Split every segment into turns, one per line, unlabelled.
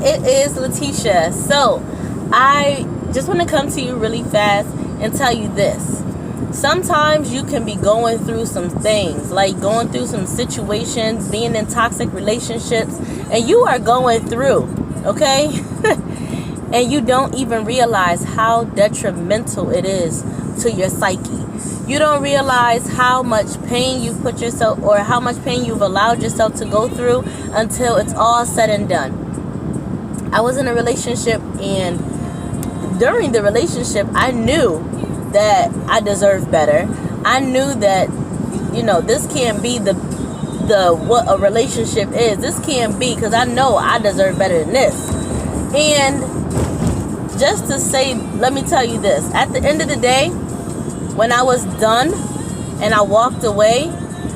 it is Letitia. So, I just want to come to you really fast and tell you this. Sometimes you can be going through some things, like going through some situations, being in toxic relationships, and you are going through, okay? And you don't even realize how detrimental it is to your psyche. You don't realize how much pain you put yourself, or how much pain you've allowed yourself to go through until it's all said and done. I was in a relationship, and during the relationship, I knew that I deserved better. I knew that, this can't be the what a relationship is. This can't be, because I know I deserve better than this. And just to say, let me tell you this. At the end of the day, when I was done and I walked away,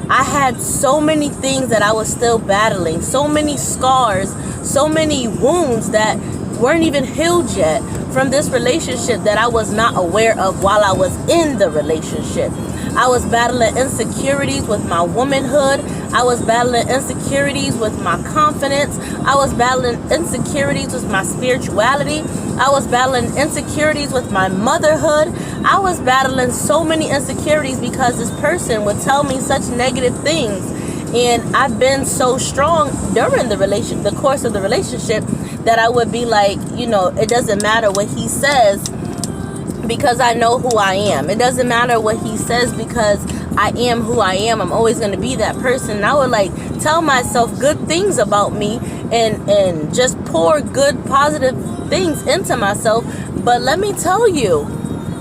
I had so many things that I was still battling, so many scars, so many wounds that weren't even healed yet from this relationship that I was not aware of while I was in the relationship. I was battling insecurities with my womanhood. I was battling insecurities with my confidence. I was battling insecurities with my spirituality. I was battling insecurities with my motherhood. I was battling so many insecurities because this person would tell me such negative things. And I've been so strong during the course of the relationship, that I would be like, it doesn't matter what he says, because I know who I am. It doesn't matter what he says, because I am who I am. I'm always going to be that person. And I would tell myself good things about me, and just pour good, positive things into myself. But let me tell you,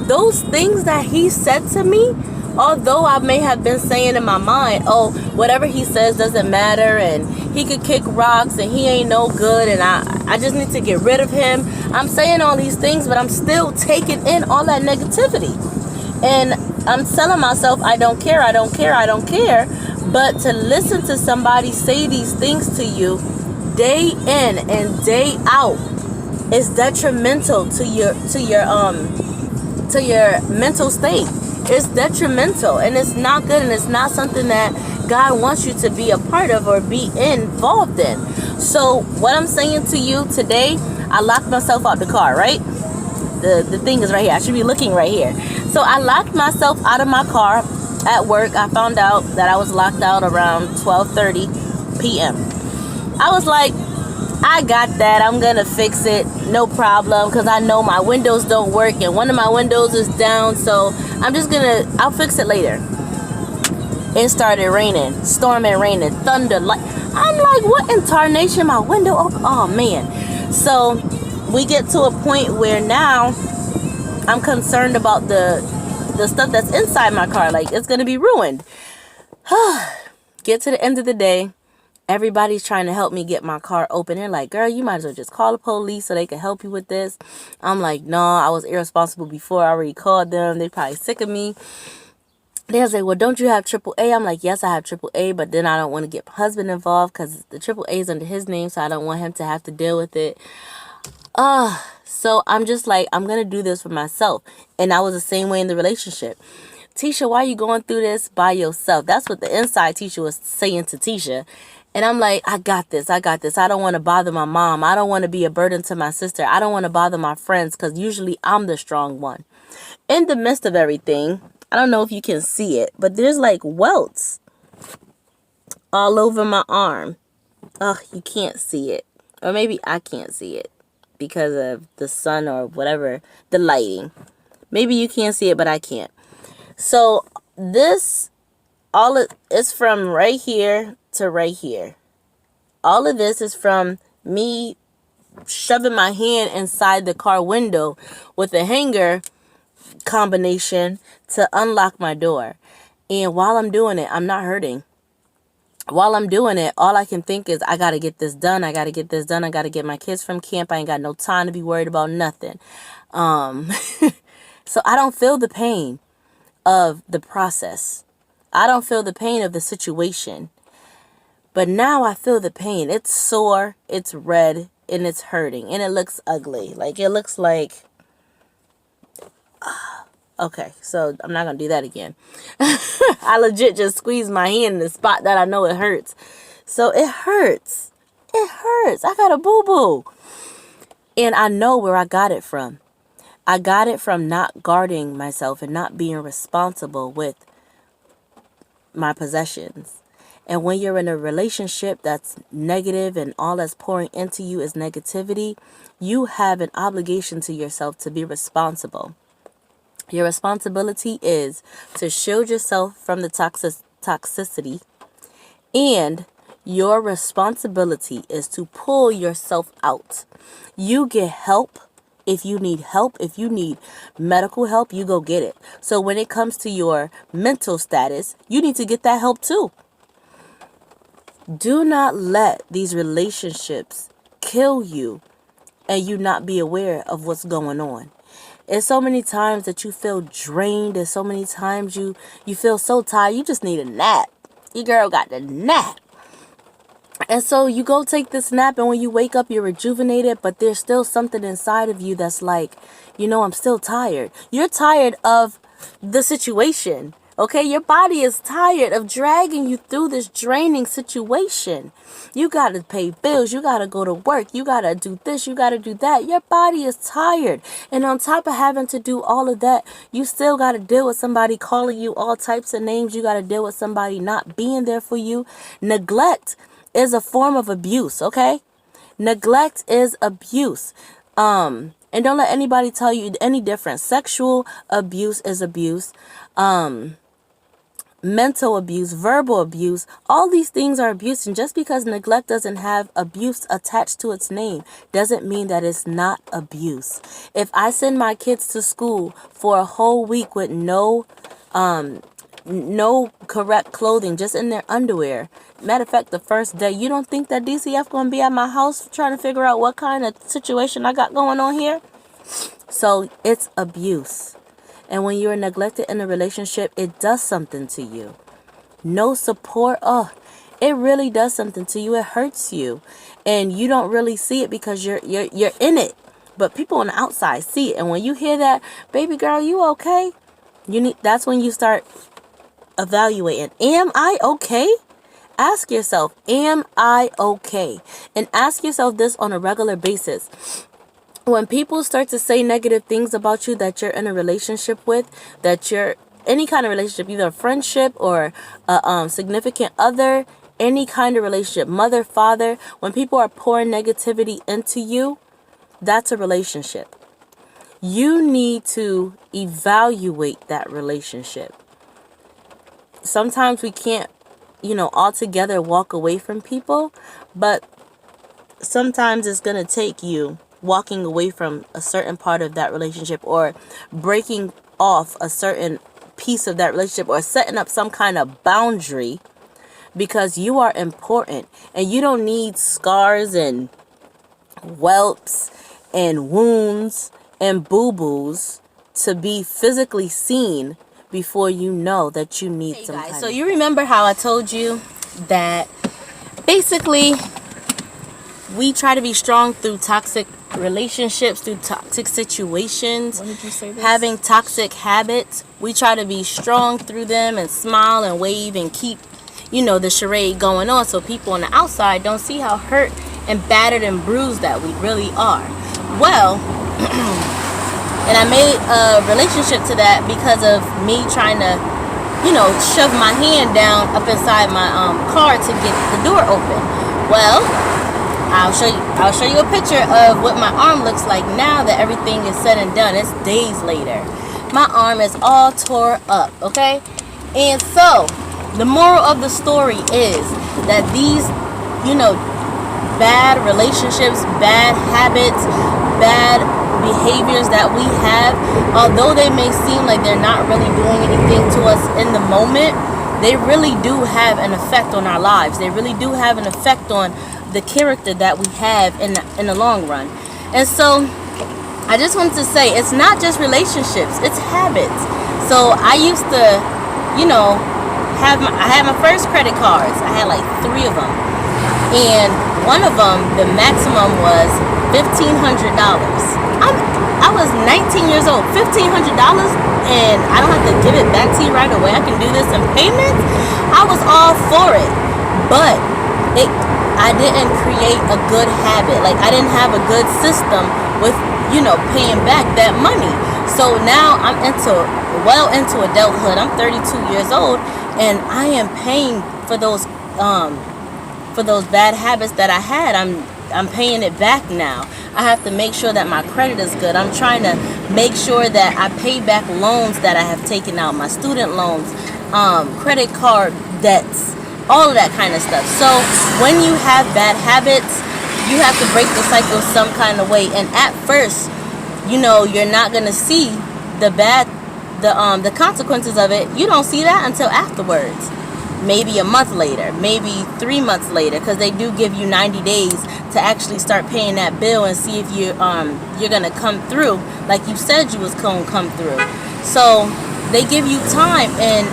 those things that he said to me, although I may have been saying in my mind, oh, whatever he says doesn't matter, and he could kick rocks, and he ain't no good, and I just need to get rid of him. I'm saying all these things, but I'm still taking in all that negativity. And I'm telling myself, I don't care, I don't care, I don't care. But to listen to somebody say these things to you day in and day out is detrimental to your mental state. It's detrimental, and it's not good, and it's not something that God wants you to be a part of or be involved in. So what I'm saying to you today, I locked myself out the car, right? The thing is right here. I should be looking right here. So I locked myself out of my car at work. I found out that I was locked out around 12:30 p.m. I was like, I got that. I'm going to fix it. No problem. Because I know my windows don't work. And one of my windows is down. So I'll fix it later. It started raining. Storming, raining, thunder. I'm like, what in tarnation? My window open? Oh, man. So we get to a point where now I'm concerned about the stuff that's inside my car. Like, it's going to be ruined. Get to the end of the day. Everybody's trying to help me get my car open. They're like, girl, you might as well just call the police so they can help you with this. I'm like, no, I was irresponsible before. I already called them. They probably sick of me. They'll say, well, don't you have AAA? I'm like, yes, I have AAA, but then I don't want to get my husband involved because the AAA is under his name, so I don't want him to have to deal with it. So I'm just like, I'm going to do this for myself. And I was the same way in the relationship. Tisha, why are you going through this by yourself? That's what the inside teacher was saying to Tisha. And I'm like, I got this. I don't want to bother my mom. I don't want to be a burden to my sister. I don't want to bother my friends, because usually I'm the strong one. In the midst of everything, I don't know if you can see it, but there's like welts all over my arm. Oh, you can't see it. Or maybe I can't see it because of the sun or whatever, the lighting. Maybe you can't see it, but I can't. So this, it's from right here to right here. All of this is from me shoving my hand inside the car window with a hanger combination to unlock my door. And while I'm doing it, I'm not hurting. While I'm doing it, all I can think is, I got to get this done. I got to get this done. I got to get my kids from camp. I ain't got no time to be worried about nothing. So I don't feel the pain of the process. I don't feel the pain of the situation. But now I feel the pain. It's sore, it's red, and it's hurting. And it looks ugly. Like, it looks like... Okay, so I'm not going to do that again. I legit just squeezed my hand in the spot that I know it hurts. So it hurts. It hurts. I got a boo-boo. And I know where I got it from. I got it from not guarding myself and not being responsible with my possessions. And when you're in a relationship that's negative and all that's pouring into you is negativity, you have an obligation to yourself to be responsible. Your responsibility is to shield yourself from the toxicity, and your responsibility is to pull yourself out. You get help. If you need help, if you need medical help, you go get it. So when it comes to your mental status, you need to get that help too. Do not let these relationships kill you and you not be aware of what's going on. There's so many times that you feel drained. There's so many times you feel so tired. You just need a nap. Your girl got the nap. And so you go take this nap, and when you wake up, you're rejuvenated, but there's still something inside of you that's like, I'm still tired. You're tired of the situation. Okay, your body is tired of dragging you through this draining situation. You got to pay bills. You got to go to work. You got to do this. You got to do that. Your body is tired. And on top of having to do all of that, you still got to deal with somebody calling you all types of names. You got to deal with somebody not being there for you. Neglect is a form of abuse, okay? Neglect is abuse. And don't let anybody tell you any different. Sexual abuse is abuse. Mental abuse, verbal abuse, all these things are abuse. And just because neglect doesn't have abuse attached to its name doesn't mean that it's not abuse. If I send my kids to school for a whole week with no correct clothing, just in their underwear. Matter of fact, the first day, you don't think that DCF going to be at my house trying to figure out what kind of situation I got going on here? So it's abuse. And when you're neglected in a relationship, it does something to you. No support. It really does something to you. It hurts you. And you don't really see it because you're in it. But people on the outside see it. And when you hear that, baby girl, you okay? That's when you start evaluating. Am I okay? Ask yourself, am I okay? And ask yourself this on a regular basis. When people start to say negative things about you that you're in a relationship with, that you're any kind of relationship, either a friendship or a significant other, any kind of relationship, mother, father, when people are pouring negativity into you, that's a relationship. You need to evaluate that relationship. Sometimes we can't, altogether walk away from people, but sometimes it's going to take you walking away from a certain part of that relationship or breaking off a certain piece of that relationship or setting up some kind of boundary because you are important and you don't need scars and whelps and wounds and boo-boos to be physically seen before you know that you need some kind of... So you remember how I told you that basically we try to be strong through toxic relationships, through toxic situations.
When did you say this?
Having toxic habits. We try to be strong through them and smile and wave and keep, the charade going on so people on the outside don't see how hurt and battered and bruised that we really are. Well, and I made a relationship to that because of me trying to, shove my hand down up inside my car to get the door open. Well, I'll show you a picture of what my arm looks like now that everything is said and done. It's days later. My arm is all tore up, okay? And so, the moral of the story is that these, bad relationships, bad habits, bad behaviors that we have, although they may seem like they're not really doing anything to us in the moment, they really do have an effect on our lives. They really do have an effect on the character that we have in the long run. And so I just wanted to say it's not just relationships, it's habits. So I used to, I had my first credit cards. I had like 3 of them. And one of them, the maximum was $1,500. I was 19 years old, $1,500, and I don't have to give it back to you right away. I can do this in payments. I was all for it. But I didn't create a good habit. Like, I didn't have a good system with, paying back that money. So now I'm into adulthood. I'm 32 years old, and I am paying for those bad habits that I had. I'm paying it back now. I have to make sure that my credit is good. I'm trying to make sure that I pay back loans that I have taken out, my student loans, credit card debts, all of that kind of stuff. So when you have bad habits, you have to break the cycle some kind of way. And at first, you're not gonna see the consequences of it. You don't see that until afterwards. Maybe a month later, maybe 3 months later, because they do give you 90 days to actually start paying that bill and see if you're gonna come through like you said you was gonna come through. So they give you time, and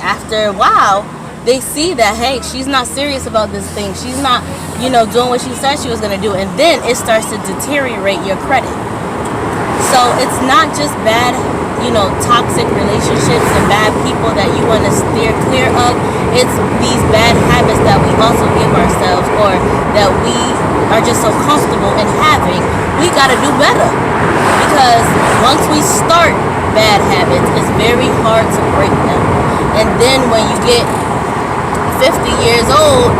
after a while, they see that, hey, she's not serious about this thing. She's not, doing what she said she was gonna do, and then it starts to deteriorate your credit. So it's not just bad, toxic relationships and bad people that you want to steer clear of. It's these bad habits that we also give ourselves, or that we are just so comfortable in having. We got to do better, because once we start bad habits, it's very hard to break them. And then when you get 50 years old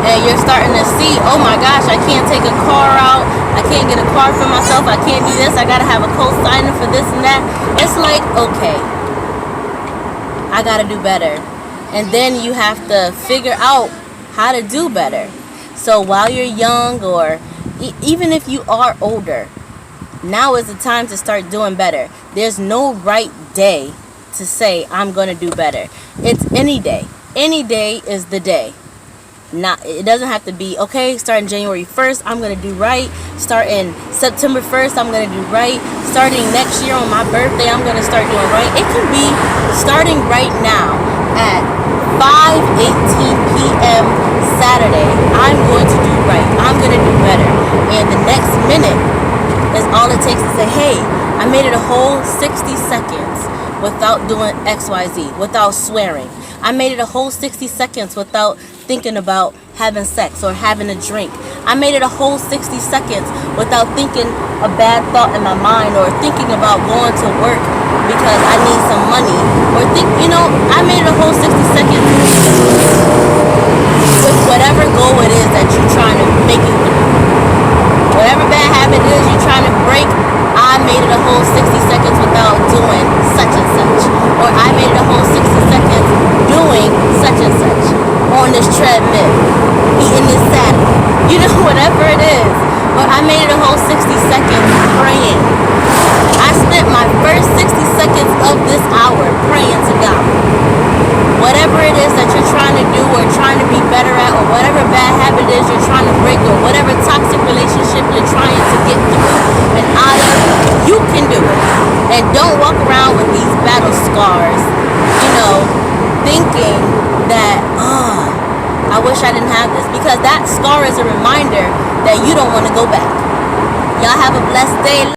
and you're starting to see, oh my gosh, I can't take a car out, I can't get a car for myself, I can't do this, I gotta have a co-signer for this and that. It's like, okay, I gotta do better. And then you have to figure out how to do better. So while you're young, or even if you are older, now is the time to start doing better. There's no right day to say I'm gonna do better. It's any day. Any day is the day. It doesn't have to be, okay, starting January 1st, I'm going to do right. Starting September 1st, I'm going to do right. Starting next year on my birthday, I'm going to start doing right. It can be starting right now at 5:18 p.m. Saturday. I'm going to do right. I'm going to do better. And the next minute is all it takes to say, hey, I made it a whole 60 seconds without doing XYZ, without swearing. I made it a whole 60 seconds without thinking about having sex or having a drink. I made it a whole 60 seconds without thinking a bad thought in my mind, or thinking about going to work because I need some money, or I made it a whole 60 seconds with whatever goal it is that you're trying to make it with. Whatever bad habit it is you're trying to break, I made it a whole 60 seconds without doing such and such. Or I made it a whole 60 seconds doing such and such. On this treadmill, eating this salad, whatever it is. But I made it a whole 60 seconds praying. I spent my first 60 seconds of this hour praying to God. Whatever it is that you're trying to do, or trying to be better at, or whatever bad habit it is you're trying to break, or whatever toxic relationship you're trying to get through and out of, you can do it. And don't walk around with these battle scars, thinking that, I wish I didn't have this, because that scar is a reminder that you don't want to go back. Y'all have a blessed day.